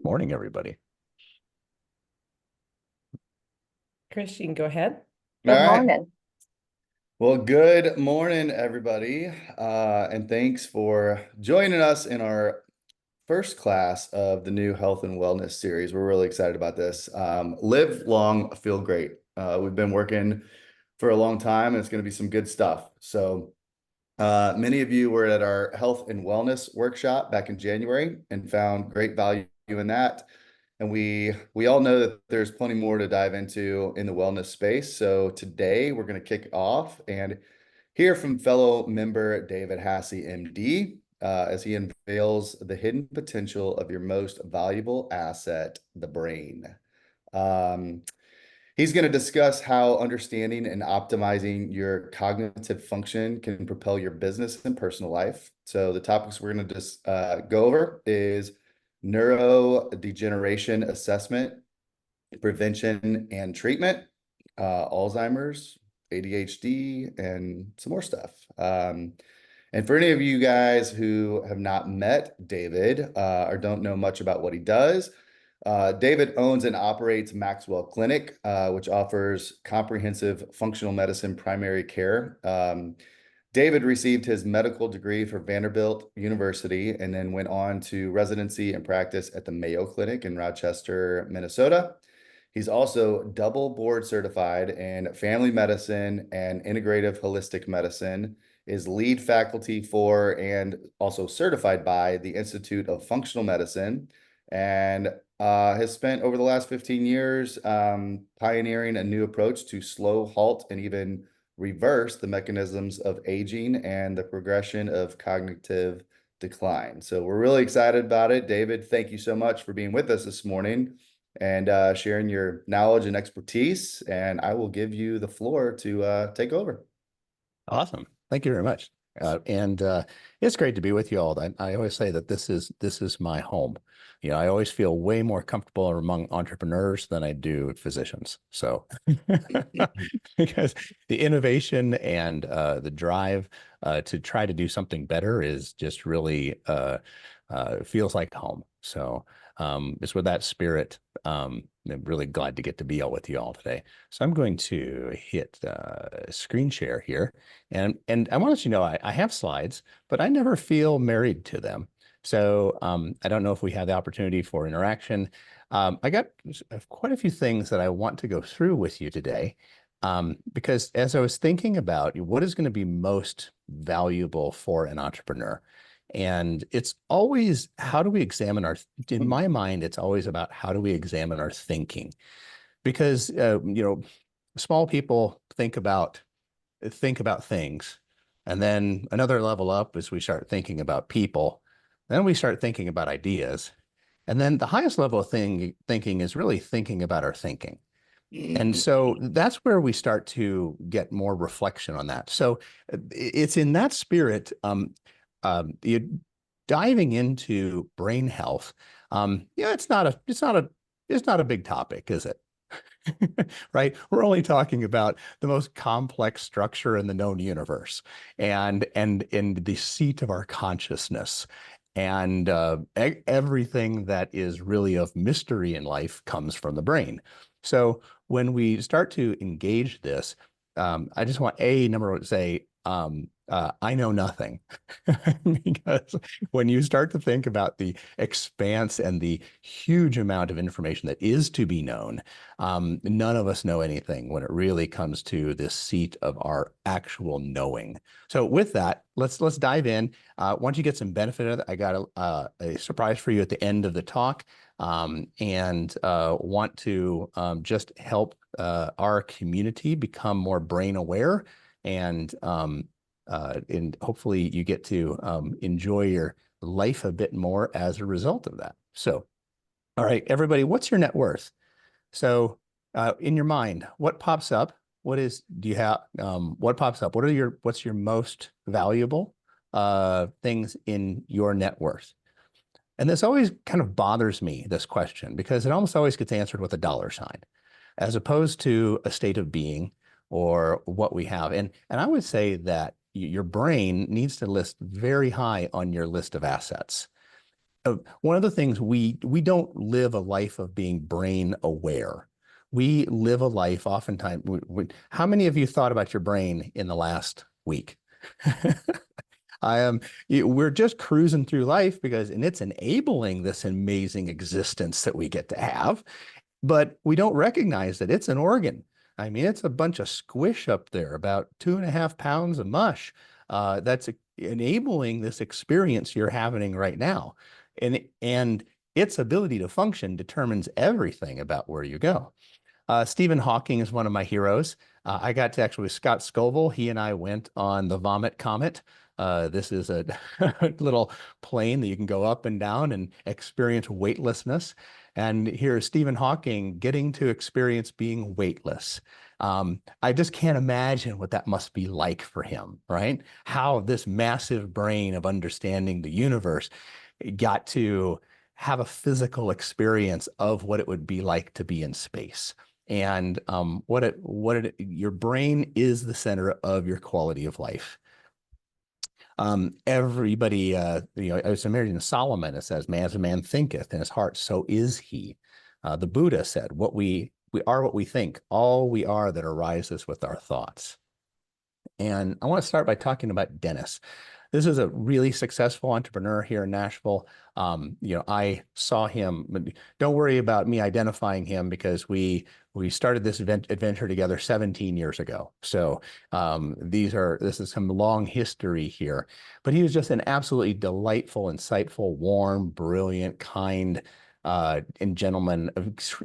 Morning, everybody. Chris, you can go ahead. All Good right. morning. Well, good morning, everybody. And thanks for joining us in our first class of the new health and wellness series. We're really excited about this. Live long, feel great. We've been working for a long time, and it's going to be some good stuff. So many of you were at our health and wellness workshop back in January and found great value in that. And we all know that there's plenty more to dive into in the wellness space. So today we're going to kick off and hear from fellow member David Hassey, MD, as he unveils the hidden potential of your most valuable asset, the brain. He's going to discuss how understanding and optimizing your cognitive function can propel your business and personal life. So the topics we're going to just go over is neurodegeneration assessment, prevention and treatment, Alzheimer's, ADHD, and some more stuff. And for any of you guys who have not met David or don't know much about what he does, David owns and operates Maxwell Clinic, which offers comprehensive functional medicine primary care. David received his medical degree from Vanderbilt University and then went on to residency and practice at the Mayo Clinic in Rochester, Minnesota. He's also double board certified in family medicine and integrative holistic medicine, is lead faculty for and also certified by the Institute of Functional Medicine, and has spent over the last 15 years pioneering a new approach to slow, halt, and even reverse the mechanisms of aging and the progression of cognitive decline. So we're really excited about it. David, thank you so much for being with us this morning and sharing your knowledge and expertise. And I will give you the floor to take over. Awesome. Thank you very much. And it's great to be with you all. I always say that this is my home. You know, I always feel way more comfortable among entrepreneurs than I do physicians. So because the innovation and the drive to try to do something better is just really feels like home. So it's with that spirit. I'm really glad to get to be all with you all today. So I'm going to hit screen share here. And I want to let you know, I have slides, but I never feel married to them. So I don't know if we have the opportunity for interaction. I got quite a few things that I want to go through with you today. Because as I was thinking about what is going to be most valuable for an entrepreneur, and it's always, how do we examine in my mind, it's always about how do we examine our thinking? Because, small people think about things. And then another level up is we start thinking about people. Then we start thinking about ideas. And then the highest level of thinking is really thinking about our thinking. And so that's where we start to get more reflection on that. So it's in that spirit, you diving into brain health. It's not a big topic, is it? Right? We're only talking about the most complex structure in the known universe, and in the seat of our consciousness. And everything that is really of mystery in life comes from the brain. So when we start to engage this, I just want number one to say, I know nothing. Because when you start to think about the expanse and the huge amount of information that is to be known, none of us know anything when it really comes to this seat of our actual knowing. So with that, let's dive in. Once you get some benefit of it, I got a surprise for you at the end of the talk, and want to just help our community become more brain aware, and hopefully you get to enjoy your life a bit more as a result of that. So, all right, everybody, what's your net worth? So in your mind, what pops up? What pops up? What's your most valuable things in your net worth? And this always kind of bothers me, this question, because it almost always gets answered with a dollar sign, as opposed to a state of being or what we have. And I would say that your brain needs to list very high on your list of assets. one of the things we don't live a life of being brain aware. We live a life oftentimes. How many of you thought about your brain in the last week? I am. We're just cruising through life and it's enabling this amazing existence that we get to have, but we don't recognize that it's an organ. I mean, it's a bunch of squish up there, about 2.5 pounds of mush. That's enabling this experience you're having right now, and its ability to function determines everything about where you go. Stephen Hawking is one of my heroes. I got to actually with Scott Scoville. He and I went on the Vomit Comet. This is a little plane that you can go up and down and experience weightlessness. And here's Stephen Hawking getting to experience being weightless. I just can't imagine what that must be like for him, right? How this massive brain of understanding the universe got to have a physical experience of what it would be like to be in space. And your brain is the center of your quality of life. Everybody, it's Samaritan Solomon, it says, man as a man thinketh in his heart, so is he. The Buddha said, we are what we think, all we are that arises with our thoughts. And I want to start by talking about Dennis. This is a really successful entrepreneur here in Nashville. I saw him, but don't worry about me identifying him because we started this adventure together 17 years ago. So this is some long history here, but he was just an absolutely delightful, insightful, warm, brilliant, kind, and gentleman,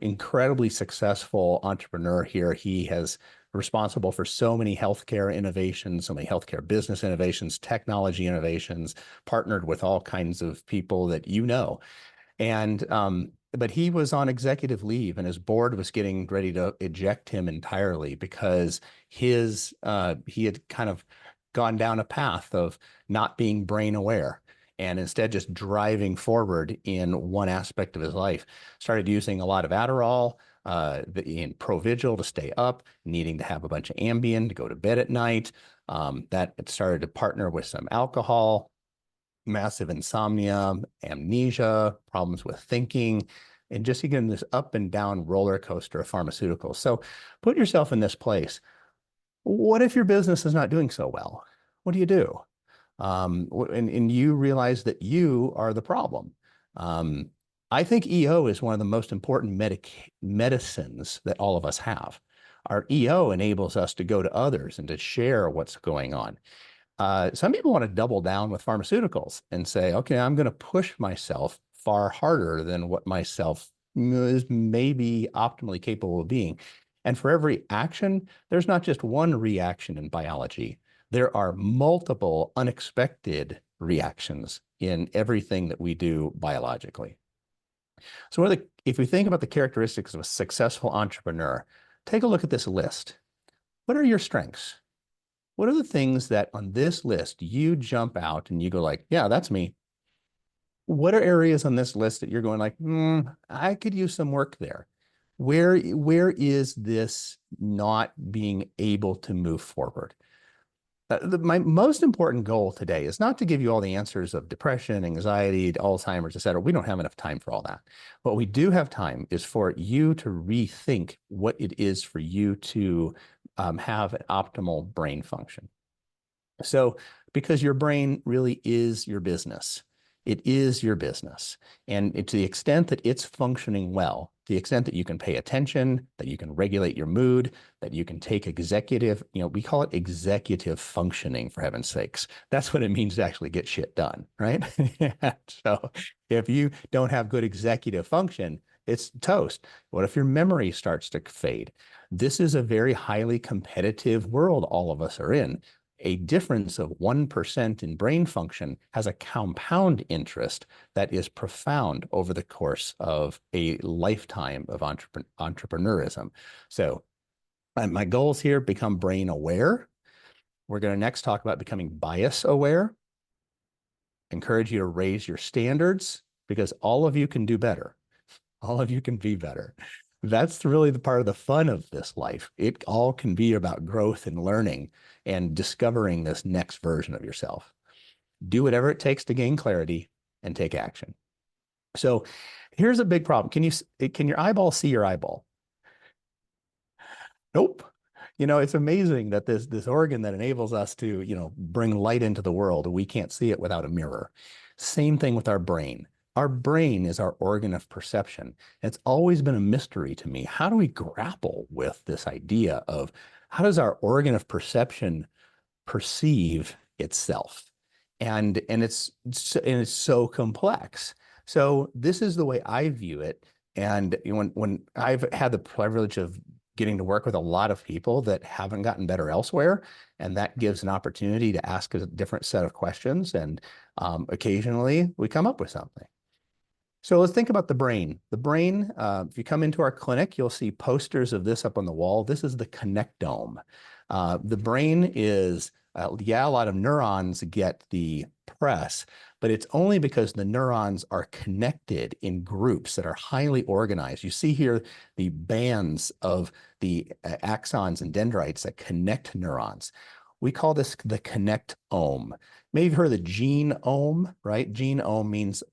incredibly successful entrepreneur here. He has responsible for so many healthcare innovations, so many healthcare business innovations, technology innovations, partnered with all kinds of people that you know. And but he was on executive leave and his board was getting ready to eject him entirely because he had kind of gone down a path of not being brain aware and instead just driving forward in one aspect of his life. Started using a lot of Adderall, in Provigil to stay up, needing to have a bunch of Ambien to go to bed at night. That it started to partner with some alcohol, massive insomnia, amnesia, problems with thinking, and just again, this up and down roller coaster of pharmaceuticals. So put yourself in this place. What if your business is not doing so well? What do you do? And you realize that you are the problem. I think EO is one of the most important medicines that all of us have. Our EO enables us to go to others and to share what's going on. Some people want to double down with pharmaceuticals and say, okay, I'm going to push myself far harder than what myself is maybe optimally capable of being. And for every action, there's not just one reaction in biology. There are multiple unexpected reactions in everything that we do biologically. So if we think about the characteristics of a successful entrepreneur, take a look at this list. What are your strengths? What are the things that on this list you jump out and you go like, yeah, that's me? What are areas on this list that you're going like, I could use some work there? Where is this not being able to move forward? My most important goal today is not to give you all the answers of depression, anxiety, Alzheimer's, et cetera. We don't have enough time for all that. What we do have time is for you to rethink what it is for you to have an optimal brain function. So, because your brain really is your business. It is your business. And to the extent that it's functioning well, to the extent that you can pay attention, that you can regulate your mood, that you can take executive, we call it executive functioning, for heaven's sakes. That's what it means to actually get shit done, right? So if you don't have good executive function, it's toast. What if your memory starts to fade? This is a very highly competitive world all of us are in. A difference of 1% in brain function has a compound interest that is profound over the course of a lifetime of entrepreneurism. So my goals here: become brain aware. We're going to next talk about becoming bias aware. Encourage you to raise your standards because all of you can do better. All of you can be better. That's really the part of the fun of this life. It all can be about growth and learning and discovering this next version of yourself. Do whatever it takes to gain clarity and take action. So here's a big problem. Can your eyeball see your eyeball? Nope. It's amazing that this organ that enables us to, bring light into the world, we can't see it without a mirror. Same thing with our brain. Our brain is our organ of perception. It's always been a mystery to me. How do we grapple with this idea of how does our organ of perception perceive itself? And it's so complex. So this is the way I view it. And when I've had the privilege of getting to work with a lot of people that haven't gotten better elsewhere, and that gives an opportunity to ask a different set of questions, and occasionally we come up with something. So let's think about the brain. The brain, if you come into our clinic, you'll see posters of this up on the wall. This is the connectome. The brain is, a lot of neurons get the press, but it's only because the neurons are connected in groups that are highly organized. You see here the bands of the axons and dendrites that connect neurons. We call this the connectome. Maybe you've heard of the genome, right? Genome means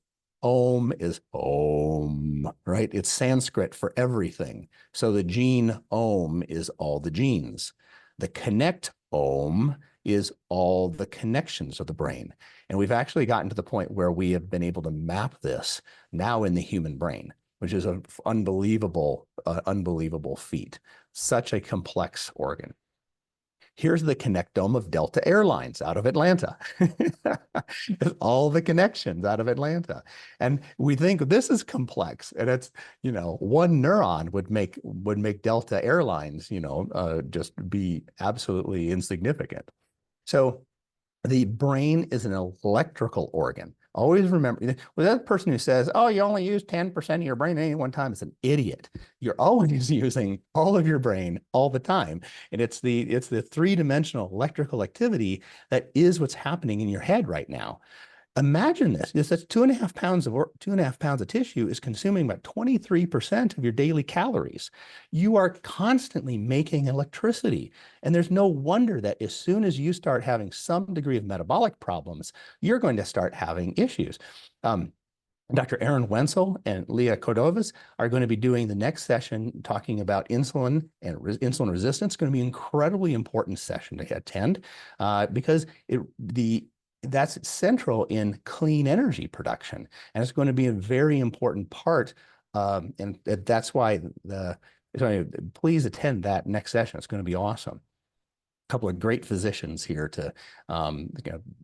Om is Om, right? It's Sanskrit for everything. So the genome is all the genes. The connectome is all the connections of the brain. And we've actually gotten to the point where we have been able to map this now in the human brain, which is an unbelievable feat. Such a complex organ. Here's the connectome of Delta Airlines out of Atlanta. All the connections out of Atlanta. And we think this is complex. And it's, one neuron would make Delta Airlines, just be absolutely insignificant. So the brain is an electrical organ. Always remember, with that person who says, oh, you only use 10% of your brain at any one time, it's an idiot. You're always using all of your brain all the time. And it's the three-dimensional electrical activity that is what's happening in your head right now. Imagine this. That's 2.5 pounds of tissue is consuming about 23% of your daily calories. You are constantly making electricity. And there's no wonder that as soon as you start having some degree of metabolic problems, you're going to start having issues. Dr. Aaron Wenzel and Leah Cordovas are going to be doing the next session talking about insulin and insulin resistance. It's going to be an incredibly important session to attend because that's central in clean energy production. And it's going to be a very important part. And that's why please attend that next session. It's going to be awesome. A couple of great physicians here to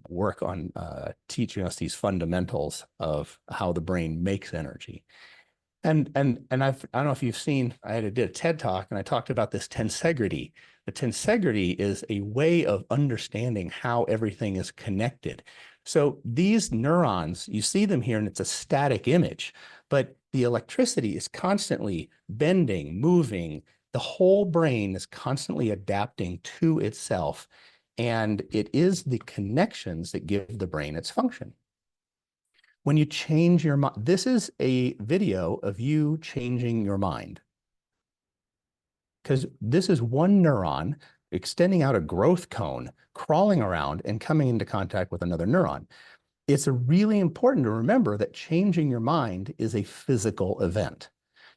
work on teaching us these fundamentals of how the brain makes energy. And I don't know if you've seen, I did a TED talk and I talked about this tensegrity. The tensegrity is a way of understanding how everything is connected. So these neurons, you see them here and it's a static image, but the electricity is constantly bending, moving. The whole brain is constantly adapting to itself. And it is the connections that give the brain its function. When you change your mind, this is a video of you changing your mind. Because this is one neuron extending out a growth cone, crawling around and coming into contact with another neuron. It's really important to remember that changing your mind is a physical event.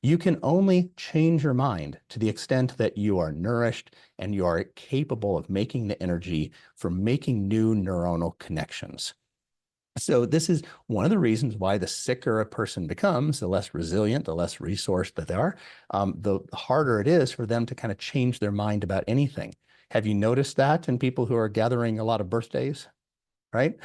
You can only change your mind to the extent that you are nourished and you are capable of making the energy for making new neuronal connections. So this is one of the reasons why the sicker a person becomes, the less resilient, the less resourced that they are, the harder it is for them to kind of change their mind about anything. Have you noticed that in people who are gathering a lot of birthdays, right?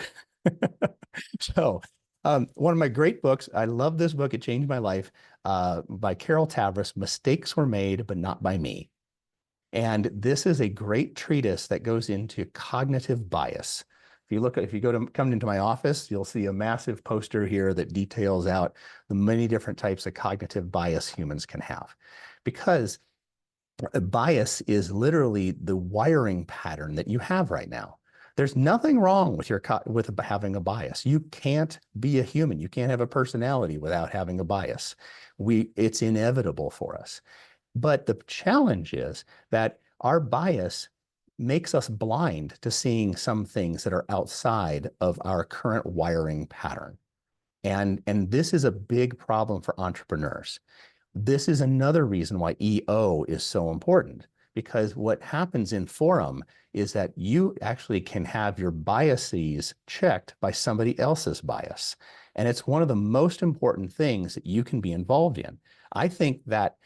So one of my great books, I love this book, it changed my life, by Carol Tavris, Mistakes Were Made, But Not By Me. And this is a great treatise that goes into cognitive bias. If you come into my office, you'll see a massive poster here that details out the many different types of cognitive bias humans can have. Because a bias is literally the wiring pattern that you have right now. There's nothing wrong with having a bias. You can't be a human. You can't have a personality without having a bias. It's inevitable for us. But the challenge is that our bias makes us blind to seeing some things that are outside of our current wiring pattern. And this is a big problem for entrepreneurs. This is another reason why EO is so important, because what happens in Forum is that you actually can have your biases checked by somebody else's bias. And it's one of the most important things that you can be involved in. I think that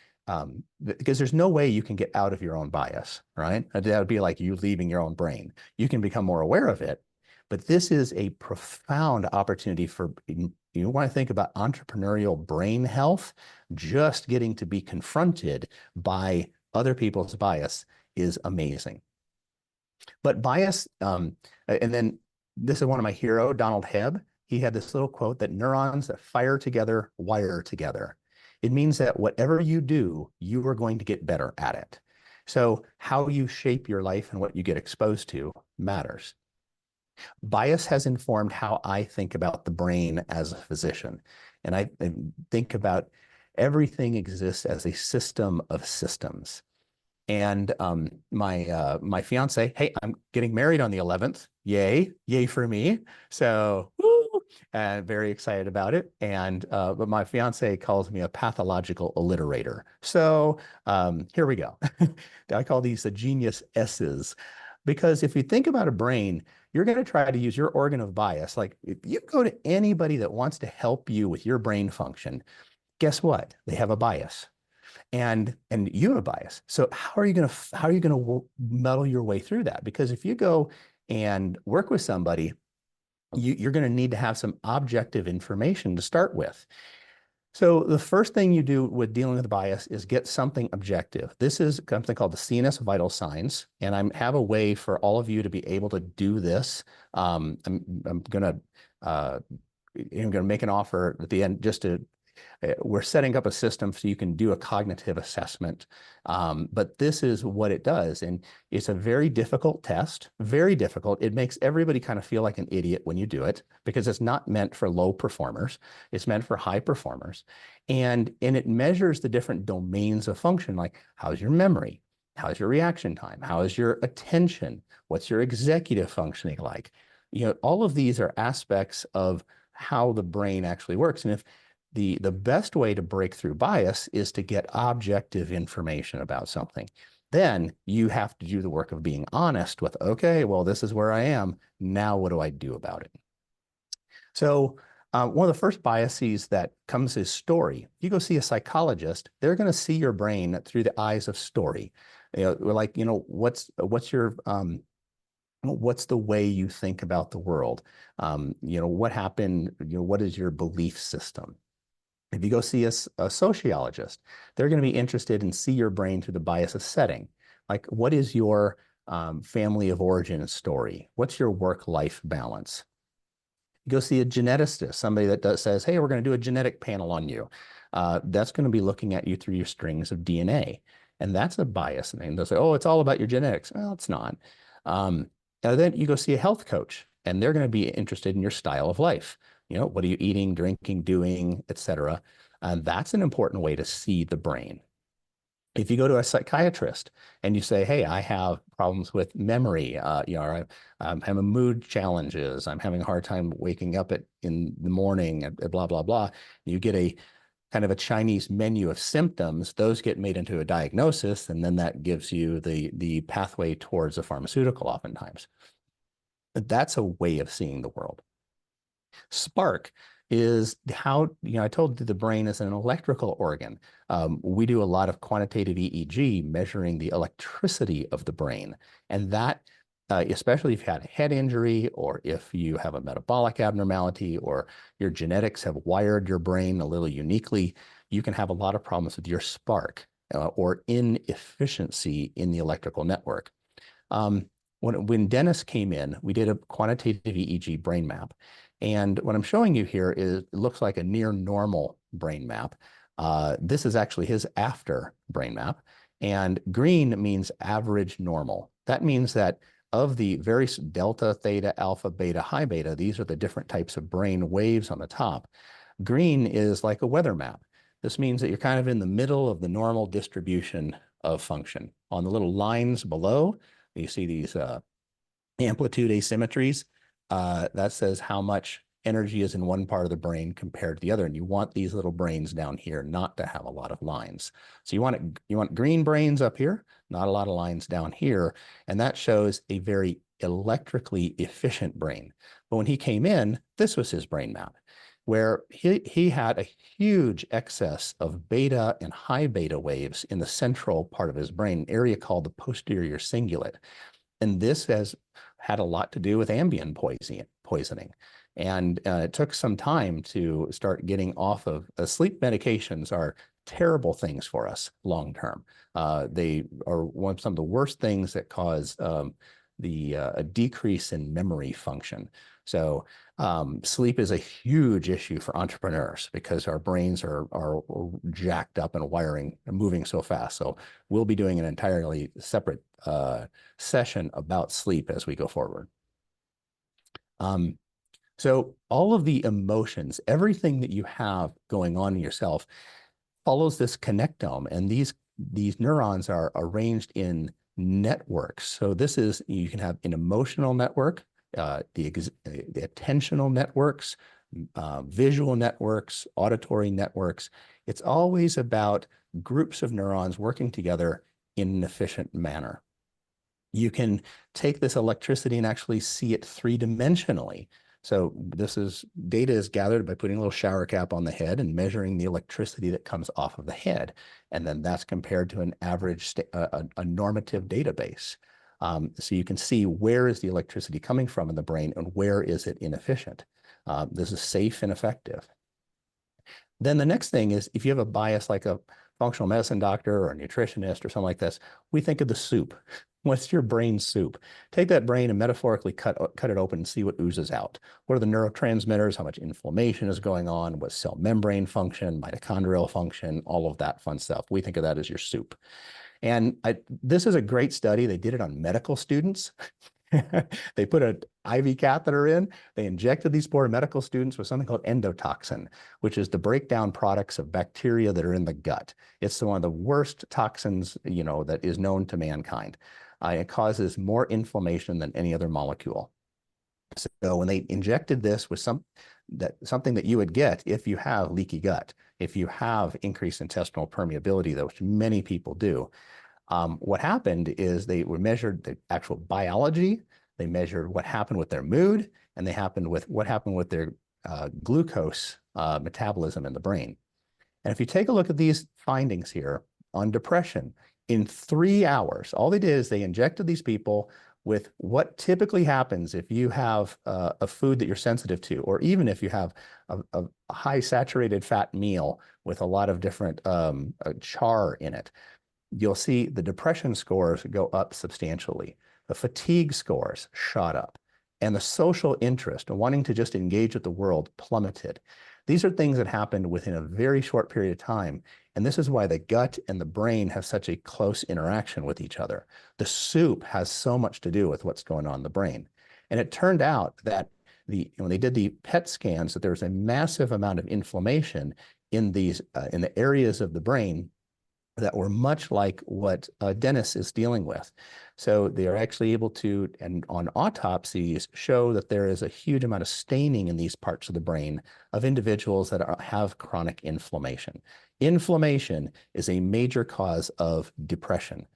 because there's no way you can get out of your own bias, right? That would be like you leaving your own brain. You can become more aware of it, but this is a profound opportunity for, you want to think about entrepreneurial brain health, just getting to be confronted by other people's bias is amazing. But bias, and then this is one of my hero, Donald Hebb. He had this little quote that neurons that fire together, wire together. It means that whatever you do, you are going to get better at it. So how you shape your life and what you get exposed to matters. Bias has informed how I think about the brain as a physician. And I think about everything exists as a system of systems. And my fiance, hey, I'm getting married on the 11th. Yay for me. So woo, very excited about it. And but my fiance calls me a pathological alliterator. So here we go. I call these the genius S's, because if you think about a brain, you're going to try to use your organ of bias. Like if you go to anybody that wants to help you with your brain function, guess what? They have a bias. And you have a bias. So how are you going to muddle your way through that? Because if you go and work with somebody, you're going to need to have some objective information to start with. So the first thing you do with dealing with bias is get something objective. This is something called the CNS vital signs, and I have a way for all of you to be able to do this. I'm going to make an offer at the end just to. We're setting up a system so you can do a cognitive assessment. But this is what it does. And it's a very difficult test, very difficult. It makes everybody kind of feel like an idiot when you do it, because it's not meant for low performers. It's meant for high performers. And it measures the different domains of function, like how's your memory? How's your reaction time? How is your attention? What's your executive functioning like? All of these are aspects of how the brain actually works. And if the best way to break through bias is to get objective information about something. Then you have to do the work of being honest with, okay, well, this is where I am. Now, what do I do about it? So one of the first biases that comes is story. You go see a psychologist, they're going to see your brain through the eyes of story. What's the way you think about the world? What happened? What is your belief system? If you go see a sociologist, they're going to be interested in see your brain through the bias of setting. Like, what is your family of origin story? What's your work-life balance? You go see a geneticist, somebody that says, hey, we're going to do a genetic panel on you. That's going to be looking at you through your strings of DNA. And that's a bias. And they'll say, oh, it's all about your genetics. Well, it's not. Then you go see a health coach, and they're going to be interested in your style of life. What are you eating, drinking, doing, etc. That's an important way to see the brain. If you go to a psychiatrist and you say, hey, I have problems with memory, I'm having mood challenges, I'm having a hard time waking up in the morning, blah, blah, blah. You get a kind of a Chinese menu of symptoms, those get made into a diagnosis, and then that gives you the pathway towards a pharmaceutical oftentimes. But that's a way of seeing the world. Spark is how, I told you the brain is an electrical organ. We do a lot of quantitative EEG measuring the electricity of the brain. And that, especially if you had a head injury, or if you have a metabolic abnormality, or your genetics have wired your brain a little uniquely, you can have a lot of problems with your spark or inefficiency in the electrical network. When Dennis came in, we did a quantitative EEG brain map. And what I'm showing you here it looks like a near normal brain map. This is actually his after brain map. And green means average normal. That means that of the various delta, theta, alpha, beta, high beta, these are the different types of brain waves on the top. Green is like a weather map. This means that you're kind of in the middle of the normal distribution of function. On the little lines below, you see these amplitude asymmetries. That says how much energy is in one part of the brain compared to the other. And you want these little brains down here not to have a lot of lines. So you want green brains up here, not a lot of lines down here. And that shows a very electrically efficient brain. But when he came in, this was his brain map, where he had a huge excess of beta and high beta waves in the central part of his brain, an area called the posterior cingulate. And this has had a lot to do with Ambien poisoning. And it took some time to start getting off of sleep medications are terrible things for us long term. They are some of the worst things that cause a decrease in memory function. So sleep is a huge issue for entrepreneurs because our brains are jacked up and wiring and moving so fast. So we'll be doing an entirely separate session about sleep as we go forward. So all of the emotions, everything that you have going on in yourself follows this connectome, and these neurons are arranged in networks. So this is, you can have an emotional network, the attentional networks, visual networks, auditory networks. It's always about groups of neurons working together in an efficient manner. You can take this electricity and actually see it three-dimensionally. So data is gathered by putting a little shower cap on the head and measuring the electricity that comes off of the head. And then that's compared to an average, a normative database. So you can see where is the electricity coming from in the brain and where is it inefficient. This is safe and effective. Then the next thing is, if you have a bias like a functional medicine doctor or a nutritionist or something like this, we think of the soup. What's your brain soup? Take that brain and metaphorically cut it open and see what oozes out. What are the neurotransmitters? How much inflammation is going on? What's cell membrane function, mitochondrial function, all of that fun stuff. We think of that as your soup. And this is a great study. They did it on medical students. They put an IV catheter in. They injected these poor medical students with something called endotoxin, which is the breakdown products of bacteria that are in the gut. It's one of the worst toxins, that is known to mankind. It causes more inflammation than any other molecule. So when they injected this with something that you would get if you have leaky gut, if you have increased intestinal permeability, which many people do, what happened is they measured the actual biology, they measured what happened with their mood, and what happened with their glucose metabolism in the brain. And if you take a look at these findings here on depression, in 3 hours, all they did is they injected these people with what typically happens if you have a food that you're sensitive to, or even if you have a high saturated fat meal with a lot of different char in it. You'll see the depression scores go up substantially. The fatigue scores shot up, and the social interest, wanting to just engage with the world, plummeted. These are things that happened within a very short period of time, and this is why the gut and the brain have such a close interaction with each other. The soup has so much to do with what's going on in the brain. And it turned out that when they did the PET scans, that there was a massive amount of inflammation in the areas of the brain that were much like what Dennis is dealing with. So they are actually able to, and on autopsies, show that there is a huge amount of staining in these parts of the brain of individuals that have chronic inflammation. Inflammation is a major cause of depression.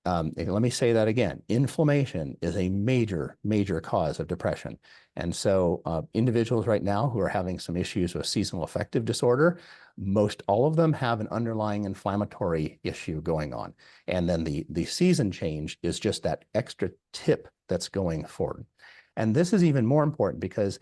Let me say that again. Inflammation is a major, major cause of depression. And so individuals right now who are having some issues with seasonal affective disorder, most all of them have an underlying inflammatory issue going on. And then the season change is just that extra tip that's going forward. And this is even more important because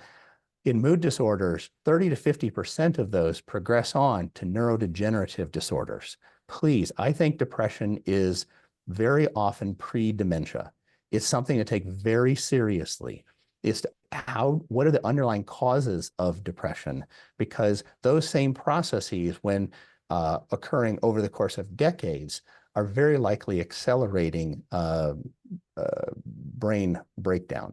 in mood disorders, 30 to 50% of those progress on to neurodegenerative disorders. Please, I think depression is very often pre-dementia. It's something to take very seriously. What are the underlying causes of depression? Because those same processes, when occurring over the course of decades, are very likely accelerating brain breakdown.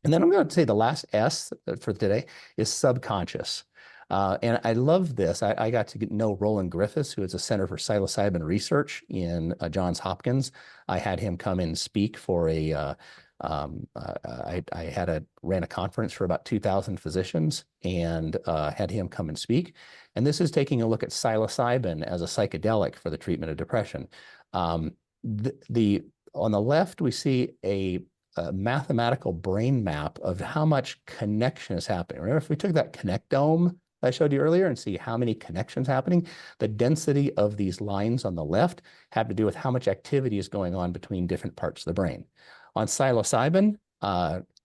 And then I'm going to say the last S for today is subconscious. And I love this. I got to know Roland Griffiths, who is a Center for Psilocybin Research in Johns Hopkins. I had him come and speak for a I ran a conference for about 2,000 physicians and had him come and speak. And this is taking a look at psilocybin as a psychedelic for the treatment of depression. On the left, we see a mathematical brain map of how much connection is happening. Remember, if we took that connectome I showed you earlier and see how many connections happening, the density of these lines on the left have to do with how much activity is going on between different parts of the brain. On psilocybin,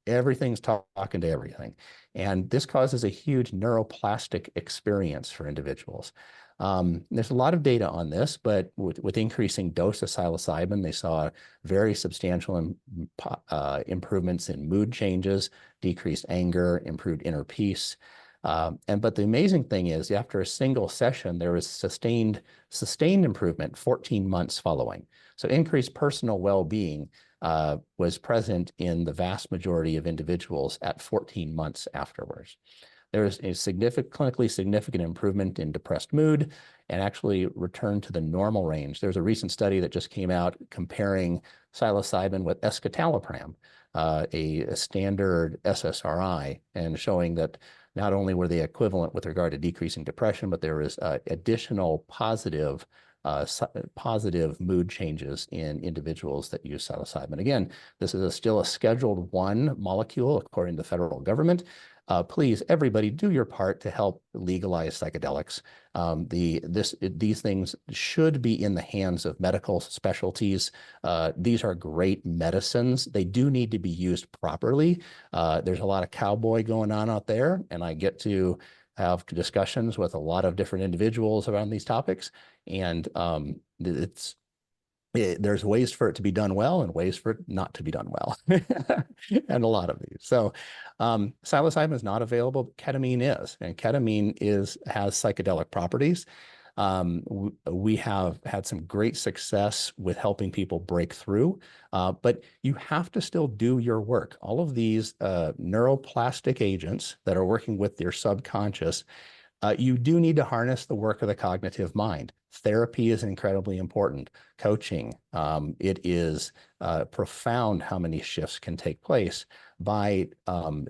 everything's talking to everything. And this causes a huge neuroplastic experience for individuals. There's a lot of data on this, but with increasing dose of psilocybin, they saw very substantial improvements in mood changes, decreased anger, improved inner peace. But the amazing thing is, after a single session, there was sustained improvement 14 months following. So increased personal well-being was present in the vast majority of individuals at 14 months afterwards. There was a clinically significant improvement in depressed mood and actually returned to the normal range. There's a recent study that just came out comparing psilocybin with escitalopram, a standard SSRI, and showing that not only were they equivalent with regard to decreasing depression, but there was additional positive mood changes in individuals that use psilocybin. Again, this is still a Scheduled I molecule according to the federal government. Please, everybody, do your part to help legalize psychedelics. These things should be in the hands of medical specialties. These are great medicines. They do need to be used properly. There's a lot of cowboy going on out there, and I get to have discussions with a lot of different individuals around these topics. And there's ways for it to be done well and ways for it not to be done well, and a lot of these. So psilocybin is not available, but ketamine is, and ketamine has psychedelic properties. We have had some great success with helping people break through, but you have to still do your work. All of these neuroplastic agents that are working with your subconscious, you do need to harness the work of the cognitive mind. Therapy is incredibly important. Coaching, it is profound how many shifts can take place by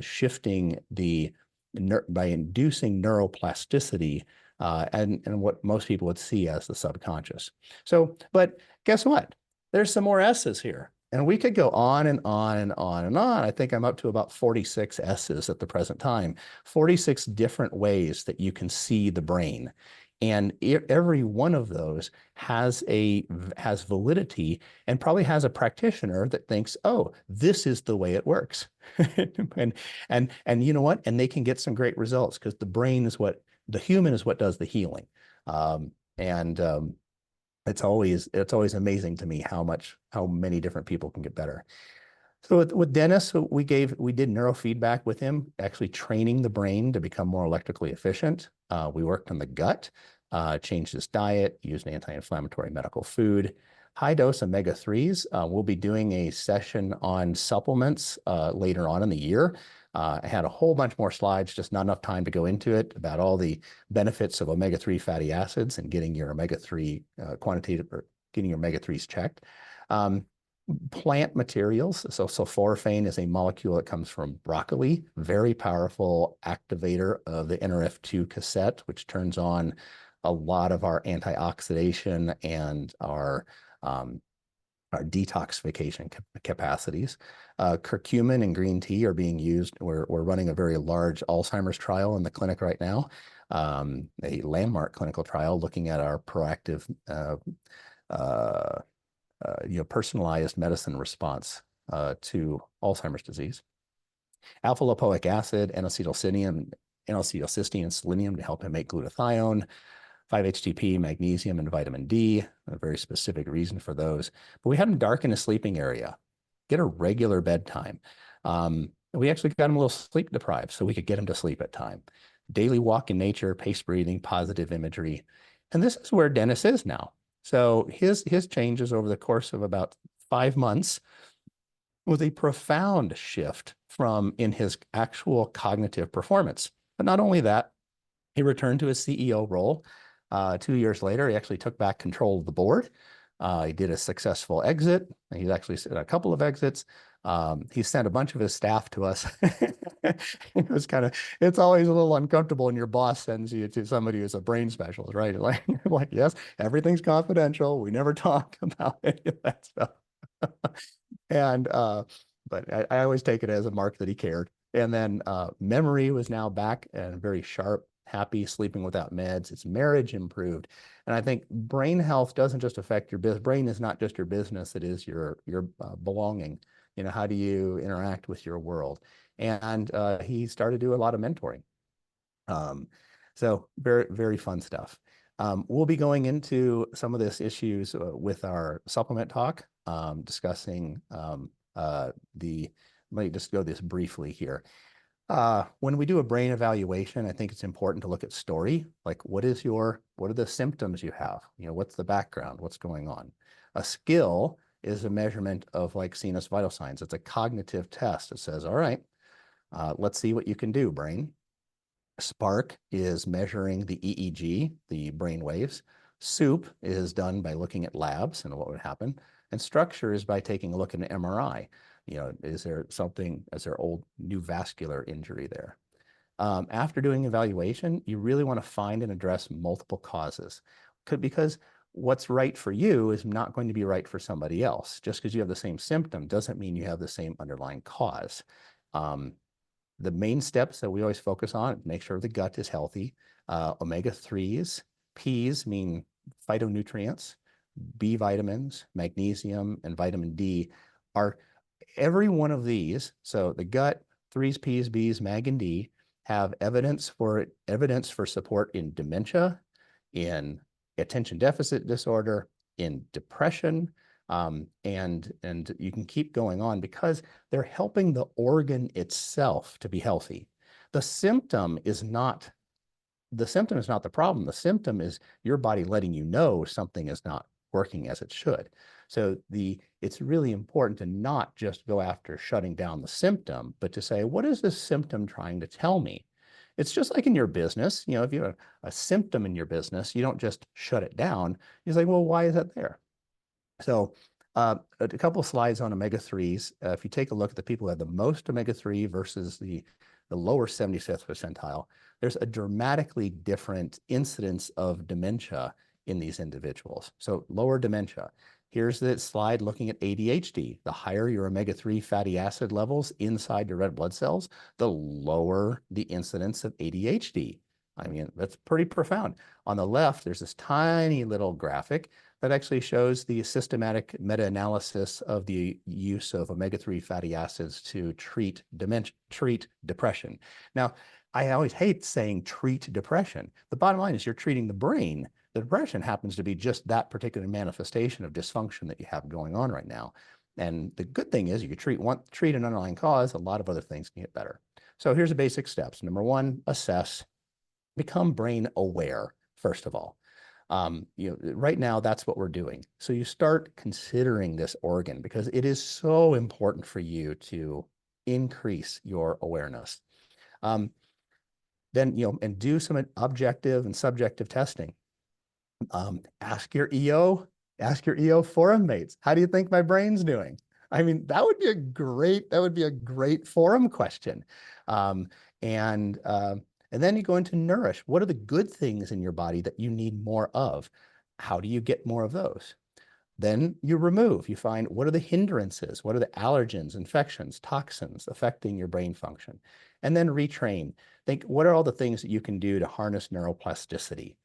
shifting by inducing neuroplasticity and what most people would see as the subconscious. So, but guess what? There's some more S's here. And we could go on and on and on and on. I think I'm up to about 46 S's at the present time, 46 different ways that you can see the brain. And every one of those has validity and probably has a practitioner that thinks, oh, this is the way it works. and you know what? And they can get some great results because the brain is the human is what does the healing. It's always amazing to me how many different people can get better. So with Dennis, we did neurofeedback with him, actually training the brain to become more electrically efficient. We worked on the gut, changed his diet, used an anti-inflammatory medical food, high dose omega-3s. We'll be doing a session on supplements later on in the year. I had a whole bunch more slides, just not enough time to go into it, about all the benefits of omega-3 fatty acids and getting your omega-3 getting your omega-3s checked. Plant materials. So sulforaphane is a molecule that comes from broccoli, very powerful activator of the NRF2 cassette, which turns on a lot of our antioxidation and our detoxification capacities. Curcumin and green tea are being used. We're running a very large Alzheimer's trial in the clinic right now, a landmark clinical trial looking at our proactive, personalized medicine response to Alzheimer's disease. Alpha lipoic acid, N-acetylcysteine, and selenium to help him make glutathione. 5-HTP, magnesium, and vitamin D, a very specific reason for those. But we had him darken his sleeping area, get a regular bedtime. We actually got him a little sleep deprived so we could get him to sleep at time. Daily walk in nature, paced breathing, positive imagery. And this is where Dennis is now. So his changes over the course of about 5 months was a profound shift in his actual cognitive performance. But not only that, he returned to his CEO role. 2 years later, he actually took back control of the board. He did a successful exit. He's actually said a couple of exits. He sent a bunch of his staff to us. It was it's always a little uncomfortable when your boss sends you to somebody who's a brain specialist, right? Like, yes, everything's confidential. We never talk about any of that stuff. And but I always take it as a mark that he cared. And then memory was now back and very sharp, happy, sleeping without meds. His marriage improved. And I think brain health doesn't just affect your business. Brain is not just your business, it is your belonging. You know, how do you interact with your world? And he started to do a lot of mentoring. So very, very fun stuff. We'll be going into some of this issues with our supplement talk, discussing let me just go this briefly here. When we do a brain evaluation, I think it's important to look at story. Like, what are the symptoms you have? You know, what's the background? What's going on? A skill is a measurement of like sinus vital signs. It's a cognitive test. It says, all right, let's see what you can do, brain. Spark is measuring the EEG, the brain waves. Soup is done by looking at labs and what would happen. And structure is by taking a look at an MRI. You know, is there old new vascular injury there? After doing evaluation, you really want to find and address multiple causes, because what's right for you is not going to be right for somebody else. Just because you have the same symptom doesn't mean you have the same underlying cause. The main steps that we always focus on, make sure the gut is healthy. Omega-3s, Ps mean phytonutrients, B vitamins, magnesium, and vitamin D are every one of these. So the gut, 3s, Ps, Bs, mag, and D have evidence for support in dementia, in attention deficit disorder, in depression, and you can keep going on because they're helping the organ itself to be healthy. The symptom is not the problem. The symptom is your body letting you know something is not working as it should. So it's really important to not just go after shutting down the symptom, but to say, what is this symptom trying to tell me? It's just like in your business. You know, if you have a symptom in your business, you don't just shut it down. You say, well, why is that there? So a couple of slides on omega-3s. If you take a look at the people who have the most omega-3 versus the lower 75th percentile, there's a dramatically different incidence of dementia in these individuals. So lower dementia. Here's the slide looking at ADHD. The higher your omega-3 fatty acid levels inside your red blood cells, the lower the incidence of ADHD. I mean, that's pretty profound. On the left, there's this tiny little graphic that actually shows the systematic meta-analysis of the use of omega-3 fatty acids to treat depression. Now, I always hate saying treat depression. The bottom line is you're treating the brain. The depression happens to be just that particular manifestation of dysfunction that you have going on right now. And the good thing is you can treat an underlying cause, a lot of other things can get better. So here's the basic steps. Number one, assess. Become brain aware, first of all. Right now, that's what we're doing. So you start considering this organ because it is so important for you to increase your awareness. Then, and do some objective and subjective testing. Ask your EO forum mates, how do you think my brain's doing? I mean, that would be a great forum question. And then you go into nourish. What are the good things in your body that you need more of? How do you get more of those? Then you remove. You find what are the hindrances? What are the allergens, infections, toxins affecting your brain function? And then retrain. Think, what are all the things that you can do to harness neuroplasticity?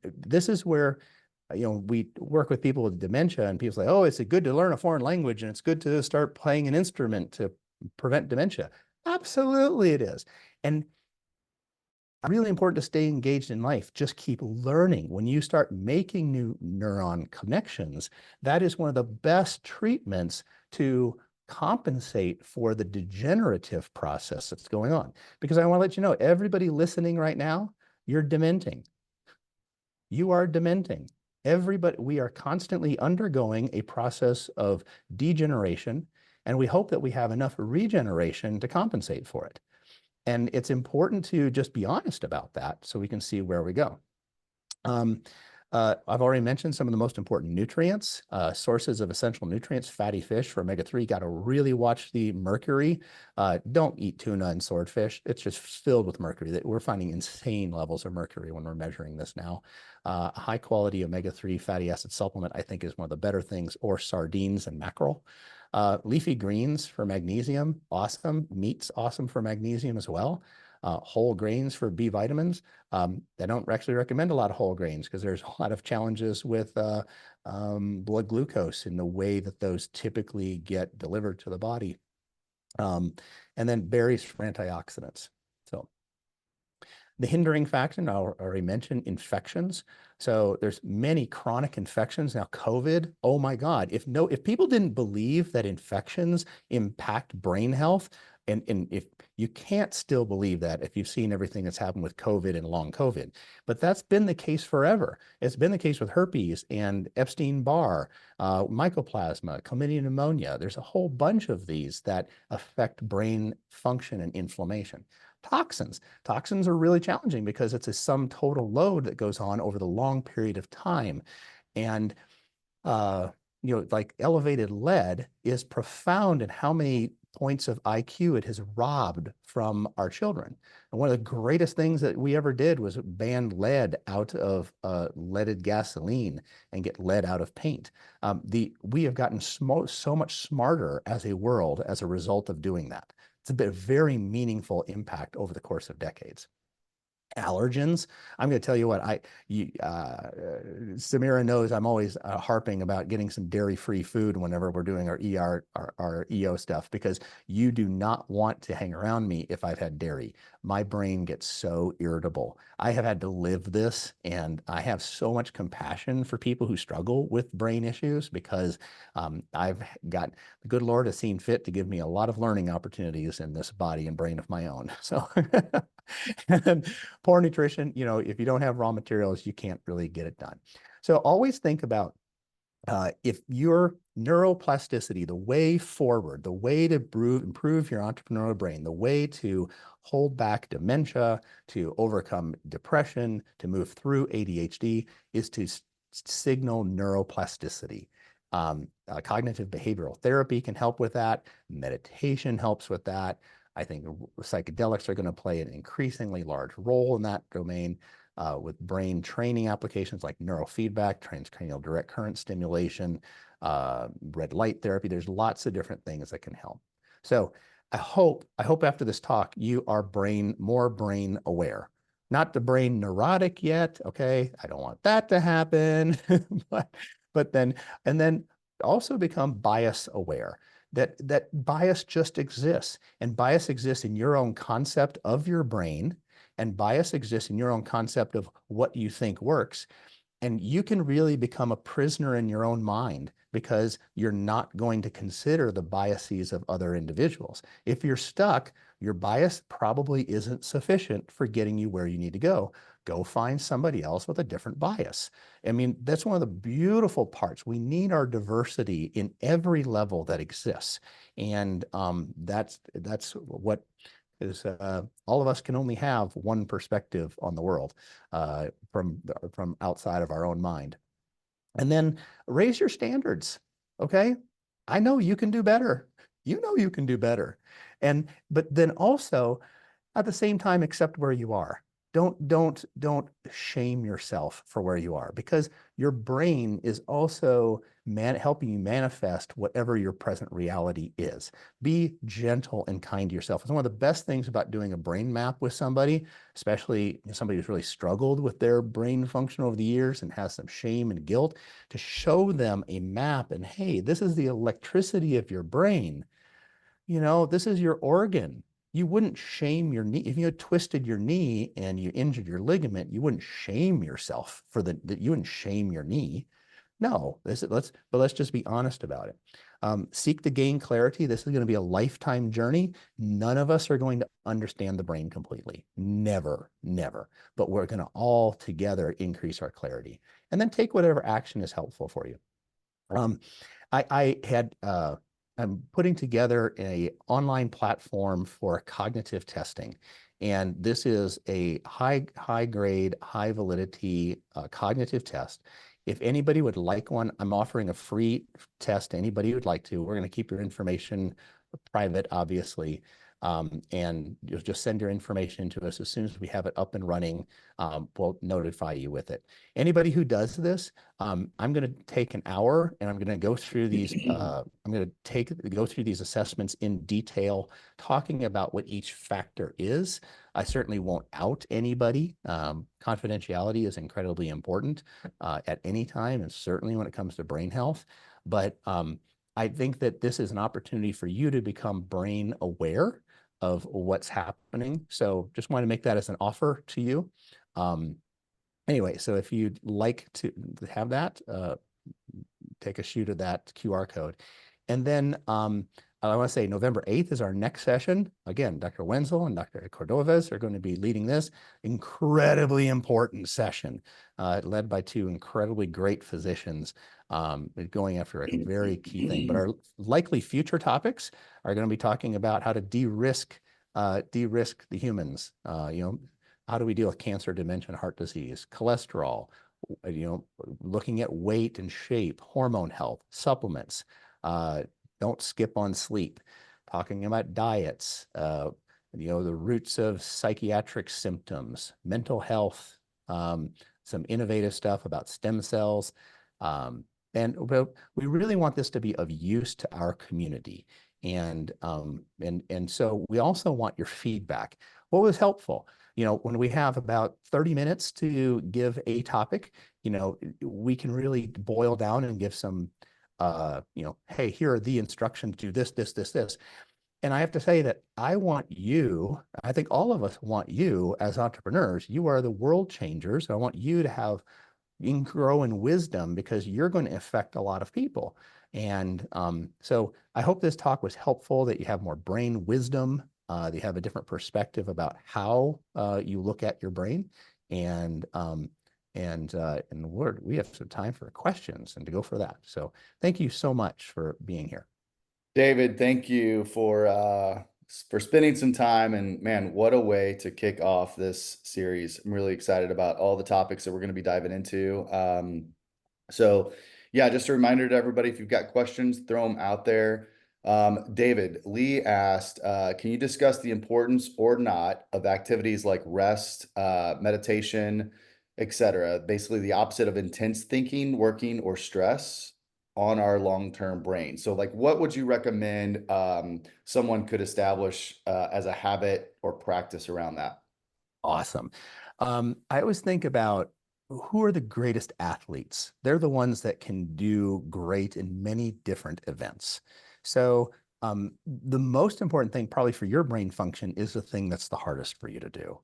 This is where we work with people with dementia, and people say, oh, it's good to learn a foreign language and it's good to start playing an instrument to prevent dementia. Absolutely it is. And really important to stay engaged in life. Just keep learning. When you start making new neuron connections, that is one of the best treatments to compensate for the degenerative process that's going on. Because I want to let you know, everybody listening right now, you're dementing. You are dementing. Everybody, we are constantly undergoing a process of degeneration, and we hope that we have enough regeneration to compensate for it. And it's important to just be honest about that so we can see where we go. I've already mentioned some of the most important nutrients, sources of essential nutrients. Fatty fish for omega-3. Got to really watch the mercury. Don't eat tuna and swordfish. It's just filled with mercury. We're finding insane levels of mercury when we're measuring this now. High quality omega-3 fatty acid supplement, I think, is one of the better things, or sardines and mackerel. Leafy greens for magnesium, awesome. Meat's awesome for magnesium as well. Whole grains for B vitamins. They don't actually recommend a lot of whole grains because there's a lot of challenges with blood glucose in the way that those typically get delivered to the body. And then berries for antioxidants. So the hindering factor, I already mentioned infections. So there's many chronic infections. Now, COVID, oh my God, if people didn't believe that infections impact brain health, and if you can't still believe that if you've seen everything that's happened with COVID and long COVID, but that's been the case forever. It's been the case with herpes and Epstein-Barr, mycoplasma, chlamydia pneumonia. There's a whole bunch of these that affect brain function and inflammation. Toxins are really challenging because it's a sum total load that goes on over the long period of time. And, like elevated lead is profound in how many points of IQ it has robbed from our children. And one of the greatest things that we ever did was ban lead out of leaded gasoline and get lead out of paint. We have gotten so much smarter as a world as a result of doing that. It's been a very meaningful impact over the course of decades. Allergens. I'm going to tell you what, Samira knows I'm always harping about getting some dairy-free food whenever we're doing our EO stuff, because you do not want to hang around me if I've had dairy. My brain gets so irritable. I have had to live this, and I have so much compassion for people who struggle with brain issues, because I've got, the good Lord has seen fit to give me a lot of learning opportunities in this body and brain of my own. So and poor nutrition, if you don't have raw materials, you can't really get it done. So always think about if your neuroplasticity, the way forward, the way to improve your entrepreneurial brain, the way to hold back dementia, to overcome depression, to move through ADHD, is to signal neuroplasticity. Cognitive behavioral therapy can help with that. Meditation helps with that. I think psychedelics are going to play an increasingly large role in that domain, with brain training applications like neurofeedback, transcranial direct current stimulation, red light therapy. There's lots of different things that can help. So I hope after this talk, you are more brain aware. Not the brain neurotic yet, okay? I don't want that to happen, but then also become bias aware. That bias just exists, and bias exists in your own concept of your brain, and bias exists in your own concept of what you think works. And you can really become a prisoner in your own mind because you're not going to consider the biases of other individuals. If you're stuck, your bias probably isn't sufficient for getting you where you need to go. Go find somebody else with a different bias. I mean, that's one of the beautiful parts. We need our diversity in every level that exists. And that's what is, all of us can only have one perspective on the world from outside of our own mind. And then raise your standards, okay? I know you can do better. You know you can do better. But then also, at the same time, accept where you are. Don't shame yourself for where you are, because your brain is also helping you manifest whatever your present reality is. Be gentle and kind to yourself. It's one of the best things about doing a brain map with somebody, especially somebody who's really struggled with their brain function over the years and has some shame and guilt, to show them a map and, hey, this is the electricity of your brain. This is your organ. You wouldn't shame your knee. If you had twisted your knee and you injured your ligament, you wouldn't shame yourself for you wouldn't shame your knee. No, let's just be honest about it. Seek to gain clarity. This is going to be a lifetime journey. None of us are going to understand the brain completely. Never, never. But we're going to all together increase our clarity, and then take whatever action is helpful for you. I'm putting together an online platform for cognitive testing. And this is a high grade, high validity cognitive test. If anybody would like one, I'm offering a free test to anybody who'd like to. We're going to keep your information private, obviously. And you'll just send your information to us as soon as we have it up and running. We'll notify you with it. Anybody who does this, I'm going to take an hour and I'm going to go through these. I'm going to go through these assessments in detail, talking about what each factor is. I certainly won't out anybody. Confidentiality is incredibly important at any time, and certainly when it comes to brain health. But I think that this is an opportunity for you to become brain aware of what's happening. So just want to make that as an offer to you. Anyway, so if you'd like to have that, take a shoot of that QR code. And then I want to say November 8th is our next session. Again, Dr. Wenzel and Dr. Cordovez are going to be leading this incredibly important session, led by two incredibly great physicians, going after a very key thing. But our likely future topics are going to be talking about how to de-risk the humans. How do we deal with cancer, dementia, and heart disease, cholesterol, looking at weight and shape, hormone health, supplements. Don't skip on sleep. Talking about diets, the roots of psychiatric symptoms, mental health, some innovative stuff about stem cells. And we really want this to be of use to our community. And so we also want your feedback. What was helpful? When we have about 30 minutes to give a topic, we can really boil down and give some, hey, here are the instructions, do this, this, this, this. And I have to say that I think all of us want you as entrepreneurs. You are the world changers. I want you to grow in wisdom because you're going to affect a lot of people. And so I hope this talk was helpful, that you have more brain wisdom, that you have a different perspective about how you look at your brain. And we have some time for questions and to go for that. So thank you so much for being here. David, thank you for spending some time, and man, what a way to kick off this series. I'm really excited about all the topics that we're going to be diving into. So yeah, just a reminder to everybody, if you've got questions, throw them out there. David, Lee asked, can you discuss the importance or not of activities like rest, meditation, etc.? Basically the opposite of intense thinking, working, or stress on our long-term brain. So like, what would you recommend someone could establish as a habit or practice around that? Awesome. I always think about who are the greatest athletes. They're the ones that can do great in many different events. So the most important thing probably for your brain function is the thing that's the hardest for you to do.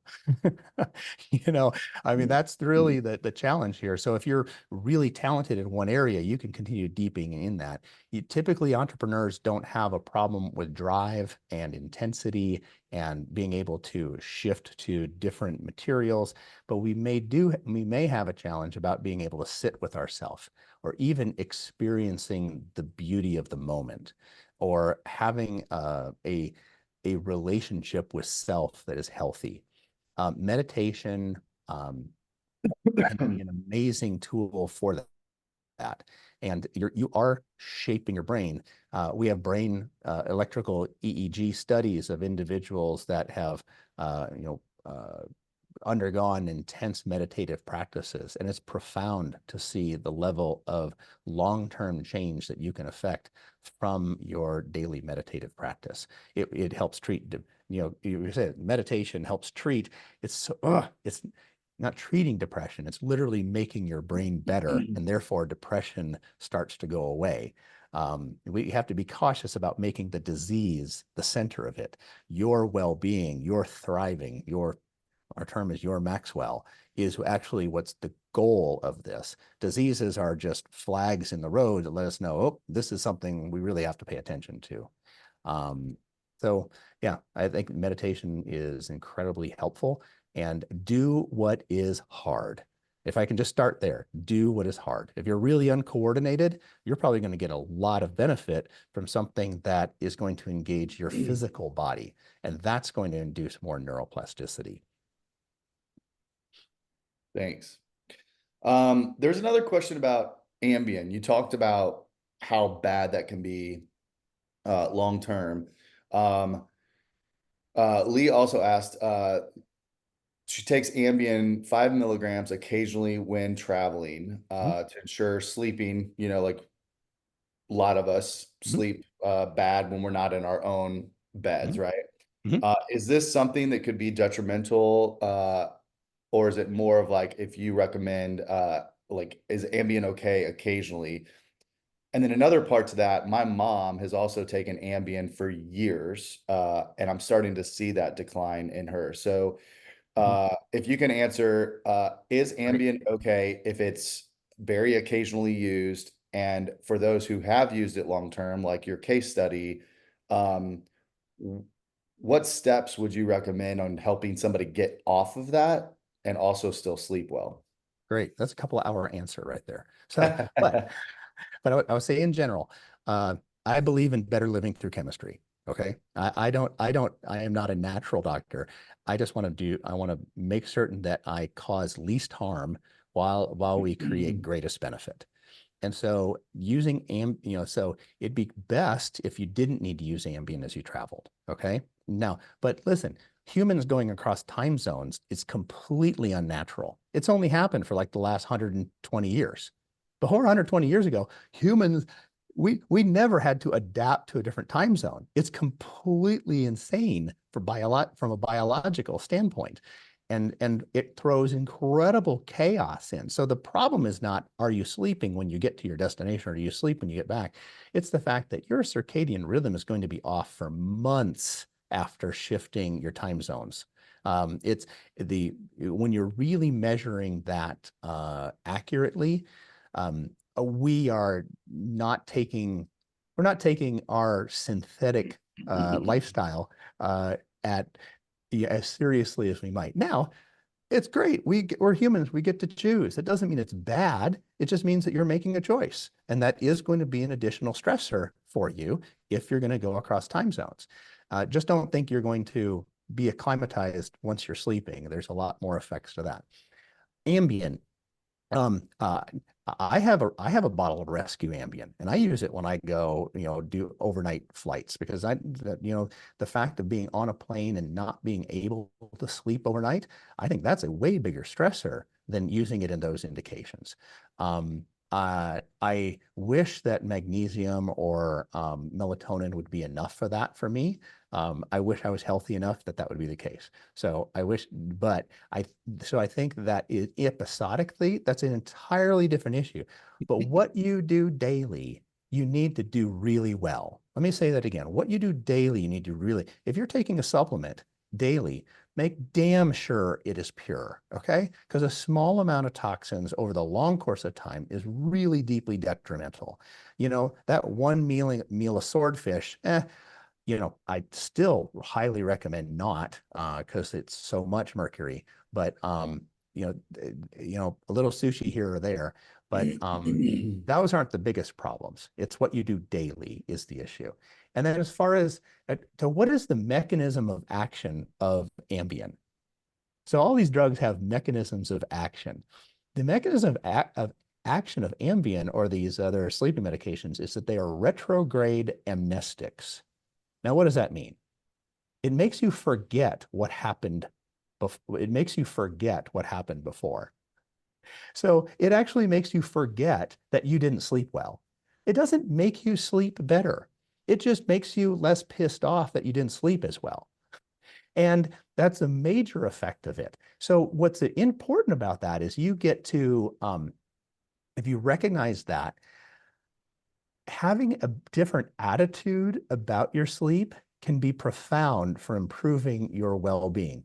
I mean, that's really the challenge here. So if you're really talented in one area, you can continue deepening in that. Typically, entrepreneurs don't have a problem with drive and intensity and being able to shift to different materials, but we may have a challenge about being able to sit with ourselves, or even experiencing the beauty of the moment, or having a relationship with self that is healthy. Meditation can be an amazing tool for that. And you are shaping your brain. We have brain electrical EEG studies of individuals that have undergone intense meditative practices, and it's profound to see the level of long-term change that you can affect from your daily meditative practice. It helps treat, you said meditation helps treat. It's not treating depression. It's literally making your brain better, and therefore depression starts to go away. We have to be cautious about making the disease the center of it. Your well-being, your thriving, our term is your Maxwell, is actually what's the goal of this. Diseases are just flags in the road that let us know, oh, this is something we really have to pay attention to. So yeah, I think meditation is incredibly helpful, and do what is hard. If I can just start there, do what is hard. If you're really uncoordinated, you're probably going to get a lot of benefit from something that is going to engage your physical body, and that's going to induce more neuroplasticity. Thanks. There's another question about Ambien. You talked about how bad that can be long term. Lee also asked, she takes Ambien 5 milligrams occasionally when traveling to ensure sleeping, like a lot of us sleep bad when we're not in our own beds, right? Is this something that could be detrimental, or is it more of like if you recommend, like, is Ambien okay occasionally? And then another part to that, my mom has also taken Ambien for years, and I'm starting to see that decline in her. So if you can answer, is Ambien okay if it's very occasionally used? And for those who have used it long term, like your case study, what steps would you recommend on helping somebody get off of that and also still sleep well? Great. That's a couple of hour answer right there. So, but I would say in general, I believe in better living through chemistry. Okay. I am not a natural doctor. I just want to make certain that I cause least harm while we create greatest benefit. And so so it'd be best if you didn't need to use Ambien as you traveled. Okay. Now, but listen, humans going across time zones is completely unnatural. It's only happened for like the last 120 years. Before 120 years ago, humans, we never had to adapt to a different time zone. It's completely insane from a biological standpoint. And it throws incredible chaos in. So the problem is not, are you sleeping when you get to your destination, or do you sleep when you get back? It's the fact that your circadian rhythm is going to be off for months after shifting your time zones. When you're really measuring that accurately, we're not taking our synthetic lifestyle as seriously as we might. Now, it's great. We're humans. We get to choose. It doesn't mean it's bad. It just means that you're making a choice. And that is going to be an additional stressor for you if you're going to go across time zones. Just don't think you're going to be acclimatized once you're sleeping. There's a lot more effects to that. Ambien. I have a bottle of Rescue Ambien, and I use it when I go, do overnight flights, because the fact of being on a plane and not being able to sleep overnight, I think that's a way bigger stressor than using it in those indications. I wish that magnesium or melatonin would be enough for that for me. I wish I was healthy enough that would be the case. So I think that episodically, that's an entirely different issue. But what you do daily, you need to do really well. Let me say that again. What you do daily, you need to really, if you're taking a supplement daily, make damn sure it is pure, okay? Because a small amount of toxins over the long course of time is really deeply detrimental. That one meal of swordfish, I'd still highly recommend not, because it's so much mercury. But a little sushi here or there. But those aren't the biggest problems. It's what you do daily is the issue. And then as far as to what is the mechanism of action of Ambien? So all these drugs have mechanisms of action. The mechanism of action of Ambien or these other sleeping medications is that they are retrograde amnestics. Now, what does that mean? It makes you forget what happened before. It makes you forget what happened before. So it actually makes you forget that you didn't sleep well. It doesn't make you sleep better. It just makes you less pissed off that you didn't sleep as well. And that's a major effect of it. So what's important about that is you get to, if you recognize that, having a different attitude about your sleep can be profound for improving your well-being.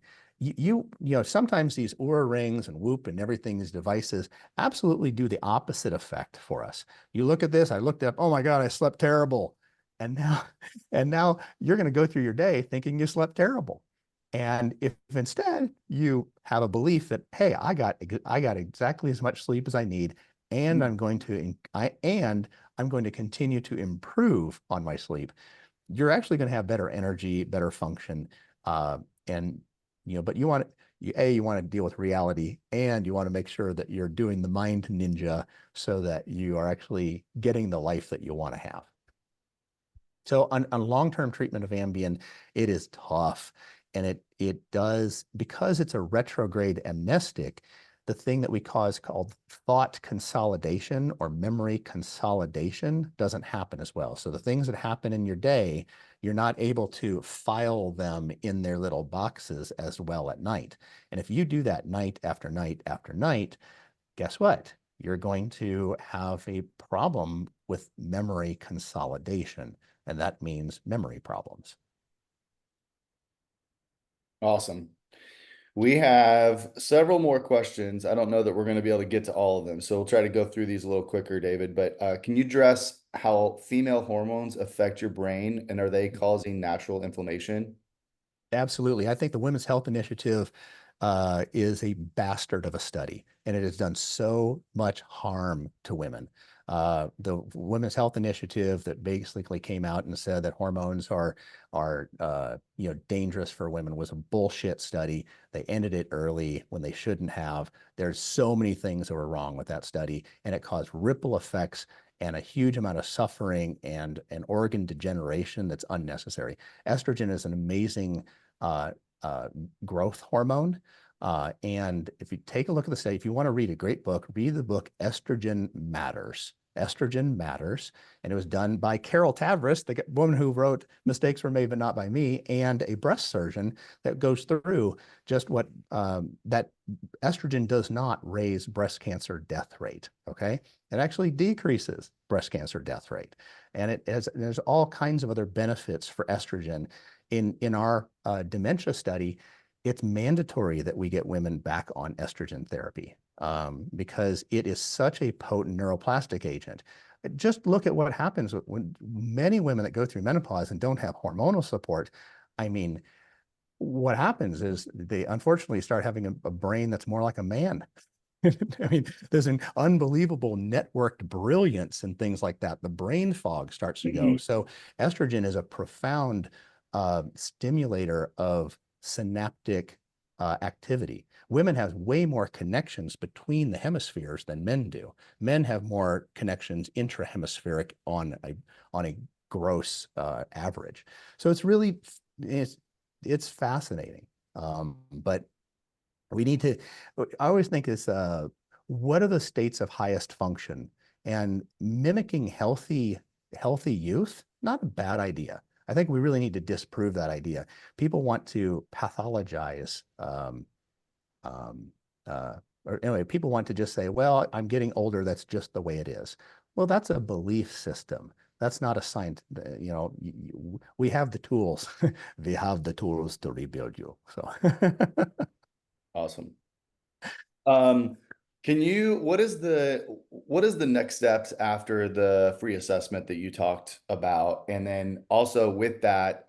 Sometimes these Oura rings and Whoop and everything, these devices absolutely do the opposite effect for us. You look at this, I looked up, oh my God, I slept terrible. And now you're going to go through your day thinking you slept terrible. And if instead you have a belief that, hey, I got exactly as much sleep as I need, and I'm going to continue to improve on my sleep, you're actually going to have better energy, better function, and but you want you want to deal with reality, and you want to make sure that you're doing the mind ninja so that you are actually getting the life that you want to have. So on long-term treatment of Ambien, it is tough. And it does, because it's a retrograde amnestic, the thing that we called thought consolidation or memory consolidation doesn't happen as well. So the things that happen in your day, you're not able to file them in their little boxes as well at night. And if you do that night after night after night, guess what? You're going to have a problem with memory consolidation, and that means memory problems. Awesome. We have several more questions. I don't know that we're going to be able to get to all of them, so we'll try to go through these a little quicker, David. But can you address how female hormones affect your brain, and are they causing natural inflammation? Absolutely. I think the Women's Health Initiative is a bastard of a study, and it has done so much harm to women. The Women's Health Initiative that basically came out and said that hormones are dangerous for women was a bullshit study. They ended it early when they shouldn't have. There's so many things that were wrong with that study, and it caused ripple effects and a huge amount of suffering and an organ degeneration that's unnecessary. Estrogen is an amazing uh, growth hormone. And if you take a look at the study, if you want to read a great book, read the book Estrogen Matters. Estrogen Matters. And it was done by Carol Tavris, the woman who wrote Mistakes Were Made But Not by Me, and a breast surgeon that goes through just what that estrogen does not raise breast cancer death rate. Okay. It actually decreases breast cancer death rate. And there's all kinds of other benefits for estrogen. In our dementia study, it's mandatory that we get women back on estrogen therapy because it is such a potent neuroplastic agent. Just look at what happens when many women that go through menopause and don't have hormonal support. I mean, what happens is they unfortunately start having a brain that's more like a man. I mean, there's an unbelievable networked brilliance and things like that. The brain fog starts to go. So estrogen is a profound stimulator of synaptic activity. Women have way more connections between the hemispheres than men do. Men have more connections intrahemispheric on a gross average. So it's fascinating. But we need to, I always think is, what are the states of highest function? And mimicking healthy youth, not a bad idea. I think we really need to disprove that idea. People want to pathologize, or anyway, people want to just say, well, I'm getting older, that's just the way it is. Well, that's a belief system. That's not a science, we have the tools. We have the tools to rebuild you. So Awesome. What is the next steps after the free assessment that you talked about? And then also with that,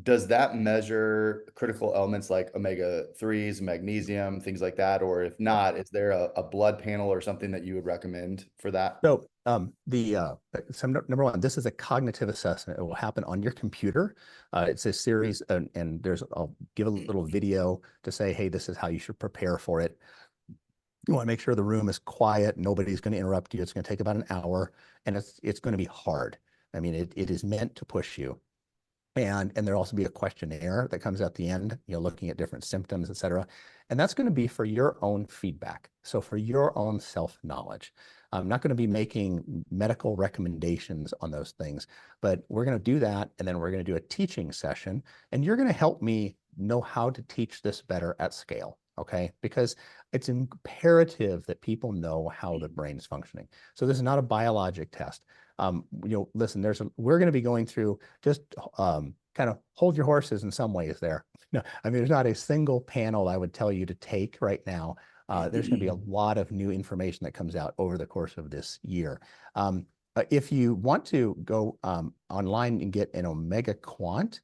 does that measure critical elements like omega-3s, magnesium, things like that? Or if not, is there a blood panel or something that you would recommend for that? So number one, this is a cognitive assessment. It will happen on your computer. It's a series, and I'll give a little video to say, hey, this is how you should prepare for it. You want to make sure the room is quiet. Nobody's going to interrupt you. It's going to take about an hour, and it's going to be hard. I mean, it is meant to push you. And there'll also be a questionnaire that comes at the end, looking at different symptoms, et cetera. And that's going to be for your own feedback. So for your own self-knowledge. I'm not going to be making medical recommendations on those things, but we're going to do that. And then we're going to do a teaching session, and you're going to help me know how to teach this better at scale. Okay, because it's imperative that people know how the brain is functioning. So this is not a biologic test. Listen, we're going to be going through just kind of hold your horses in some ways there. No, I mean, there's not a single panel I would tell you to take right now. There's going to be a lot of new information that comes out over the course of this year. If you want to go online and get an Omega Quant,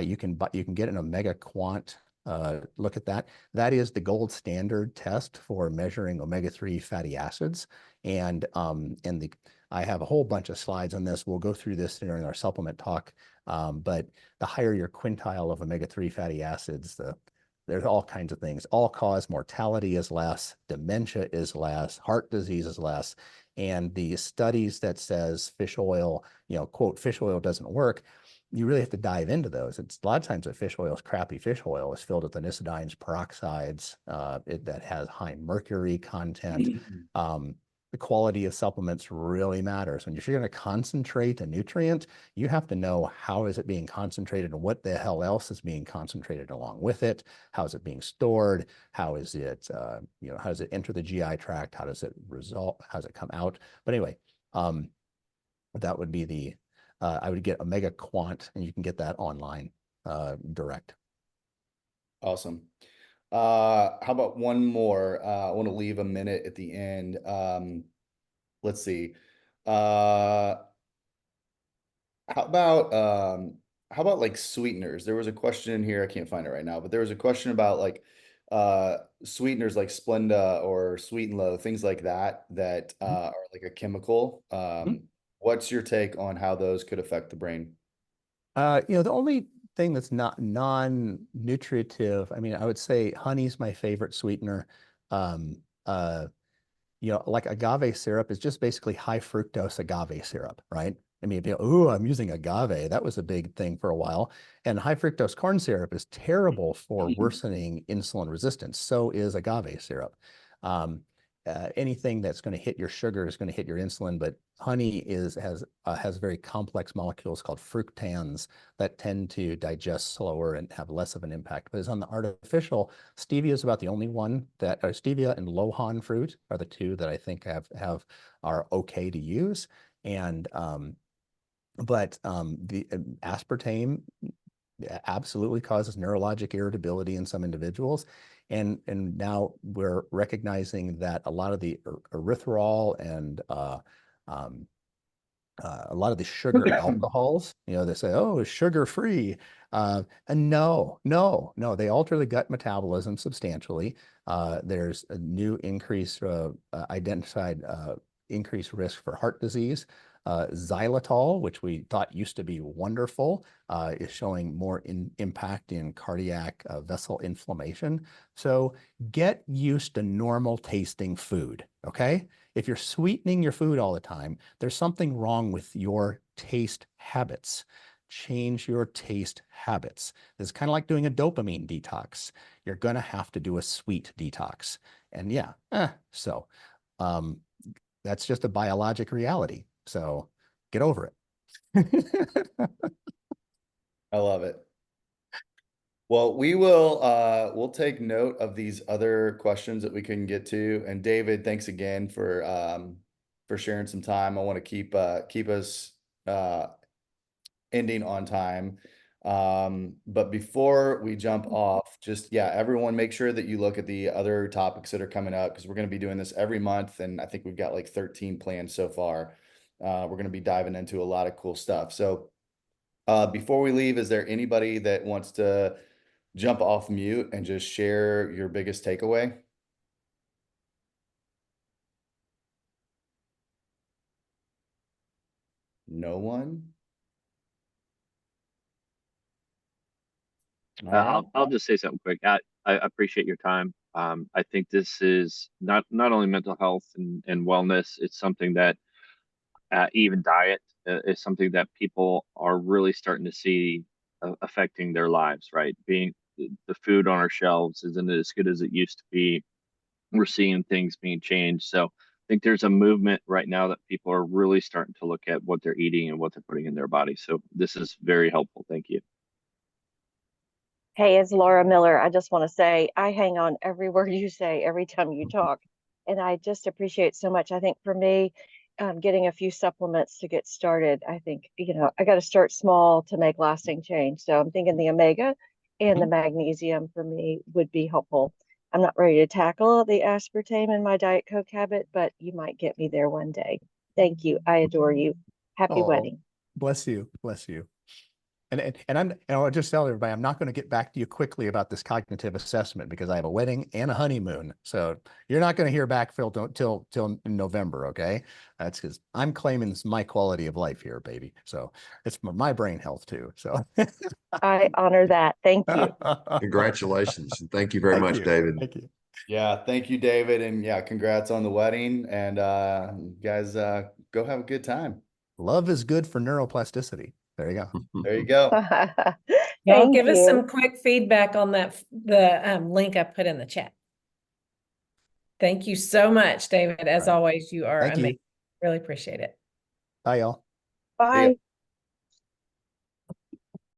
You can get an omega quant. Look at that. That is the gold standard test for measuring omega-3 fatty acids. And I have a whole bunch of slides on this. We'll go through this during our supplement talk. But the higher your quintile of omega-3 fatty acids, there's all kinds of things. All-cause mortality is less, dementia is less, heart disease is less. And the studies that says fish oil, quote, fish oil doesn't work, you really have to dive into those. It's a lot of times that fish oil is crappy fish oil is filled with anisodines, peroxides, that has high mercury content. The quality of supplements really matters. When you're going to concentrate a nutrient, you have to know how is it being concentrated and what the hell else is being concentrated along with it. How is it being stored? How is it, how does it enter the GI tract? How does it result? How does it come out? But anyway, that would be I would get Omega Quant, and you can get that online direct. Awesome. How about one more? I want to leave a minute at the end. Let's see. How about like sweeteners? There was a question in here. I can't find it right now, but there was a question about like sweeteners like Splenda or Sweet and Low, things like that are like a chemical. What's your take on how those could affect the brain? The only thing that's not non-nutritive, I mean, I would say honey's my favorite sweetener. Like agave syrup is just basically high fructose agave syrup, right? I mean, oh, I'm using agave. That was a big thing for a while. And high fructose corn syrup is terrible for worsening insulin resistance. So is agave syrup. Anything that's going to hit your sugar is going to hit your insulin, but honey has very complex molecules called fructans that tend to digest slower and have less of an impact. But as on the artificial, stevia is about the only one that stevia and lohan fruit are the two that I think are okay to use. And the aspartame absolutely causes neurologic irritability in some individuals. And now we're recognizing that a lot of the erythritol and a lot of the sugar alcohols, they say, oh, it's sugar-free. And no, they alter the gut metabolism substantially. There's a new identified increased risk for heart disease. Xylitol, which we thought used to be wonderful, is showing more impact in cardiac vessel inflammation. So get used to normal tasting food, okay? If you're sweetening your food all the time, there's something wrong with your taste habits. Change your taste habits. It's kind of like doing a dopamine detox. You're going to have to do a sweet detox. And yeah, that's just a biologic reality. So get over it. I love it. Well, we'll take note of these other questions that we couldn't get to. And David, thanks again for sharing some time. I want to keep us ending on time. But before we jump off, everyone make sure that you look at the other topics that are coming up, because we're going to be doing this every month. And I think we've got like 13 plans so far. We're going to be diving into a lot of cool stuff. So before we leave, is there anybody that wants to jump off mute and just share your biggest takeaway? No one? I'll just say something quick. I appreciate your time. I think this is not only mental health and wellness. It's something that even diet is something that people are really starting to see affecting their lives. Right, being the food on our shelves isn't as good as it used to be. We're seeing things being changed. So I think there's a movement right now that people are really starting to look at what they're eating and what they're putting in their body. So this is very helpful. Thank you. Hey, it's Laura Miller. I just want to say I hang on every word you say every time you talk. And I just appreciate so much. I think for me, getting a few supplements to get started, I think, I got to start small to make lasting change. So I'm thinking the omega and the magnesium for me would be helpful. I'm not ready to tackle the aspartame in my Diet Coke habit, but you might get me there one day. Thank you. I adore you. Happy wedding. Bless you. Bless you. And I'll just tell everybody, I'm not going to get back to you quickly about this cognitive assessment because I have a wedding and a honeymoon. So you're not going to hear back, Phil, till November. Okay. That's because I'm claiming it's my quality of life here, baby. So it's my brain health too. So I honor that. Thank you. Congratulations. And thank you very Thank much, you. David. Thank you. Yeah, thank you, David. And yeah, congrats on the wedding. And you guys go have a good time. Love is good for neuroplasticity. There you go. There you go. Y'all Thank give us you. some quick feedback on the link I put in the chat. Thank you so much, David. As All right. always, you are Thank you. amazing. Really appreciate it. Bye, y'all. Bye.